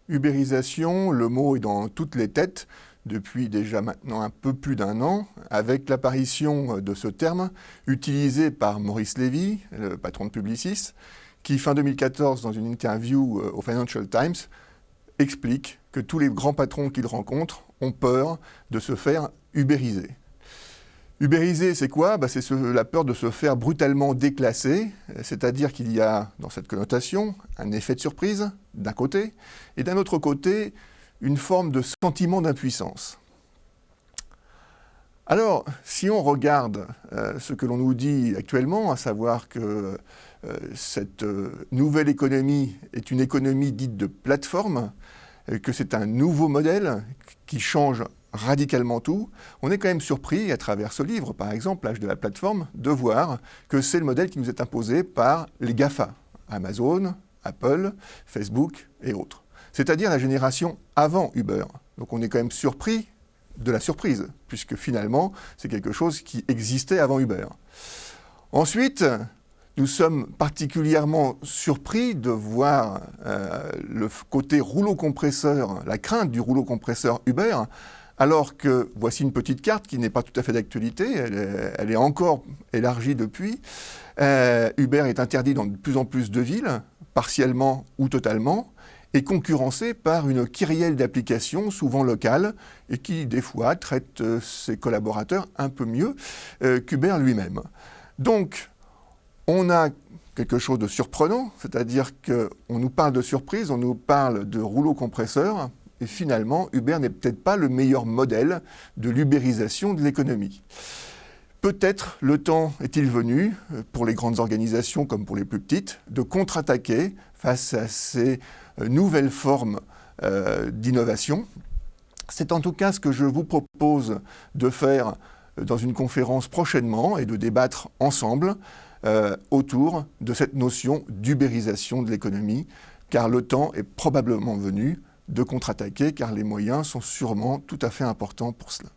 Ubérisation, le mot est dans toutes les têtes depuis déjà maintenant un peu plus d'un an, avec l'apparition de ce terme utilisé par Maurice Lévy, le patron de Publicis, qui fin 2014, dans une interview au Financial Times, explique que tous les grands patrons qu'il rencontre ont peur de se faire ubériser. Ubériser, c'est quoi? C'est la peur de se faire brutalement déclasser, c'est-à-dire qu'il y a dans cette connotation un effet de surprise d'un côté, et d'un autre côté, une forme de sentiment d'impuissance. Alors, si on regarde ce que l'on nous dit actuellement, à savoir que cette nouvelle économie est une économie dite de plateforme, que c'est un nouveau modèle qui change radicalement tout, on est quand même surpris, à travers ce livre, par exemple, L'âge de la plateforme, de voir que c'est le modèle qui nous est imposé par les GAFA, Amazon, Apple, Facebook et autres. C'est-à-dire la génération avant Uber. Donc on est quand même surpris de la surprise, puisque finalement, c'est quelque chose qui existait avant Uber. Ensuite, nous sommes particulièrement surpris de voir le côté rouleau compresseur, la crainte du rouleau compresseur Uber, alors que voici une petite carte qui n'est pas tout à fait d'actualité, elle est encore élargie depuis. Uber est interdit dans de plus en plus de villes, partiellement ou totalement, et concurrencé par une kyrielle d'applications, souvent locales, et qui, des fois, traite ses collaborateurs un peu mieux qu'Uber lui-même. Donc, on a quelque chose de surprenant, c'est-à-dire qu'on nous parle de surprise, on nous parle de rouleau compresseur, et finalement, Uber n'est peut-être pas le meilleur modèle de l'ubérisation de l'économie. Peut-être le temps est-il venu, pour les grandes organisations comme pour les plus petites, de contre-attaquer face à ces nouvelles formes d'innovation. C'est en tout cas ce que je vous propose de faire dans une conférence prochainement et de débattre ensemble autour de cette notion d'ubérisation de l'économie, car le temps est probablement venu de contre-attaquer, car les moyens sont sûrement tout à fait importants pour cela.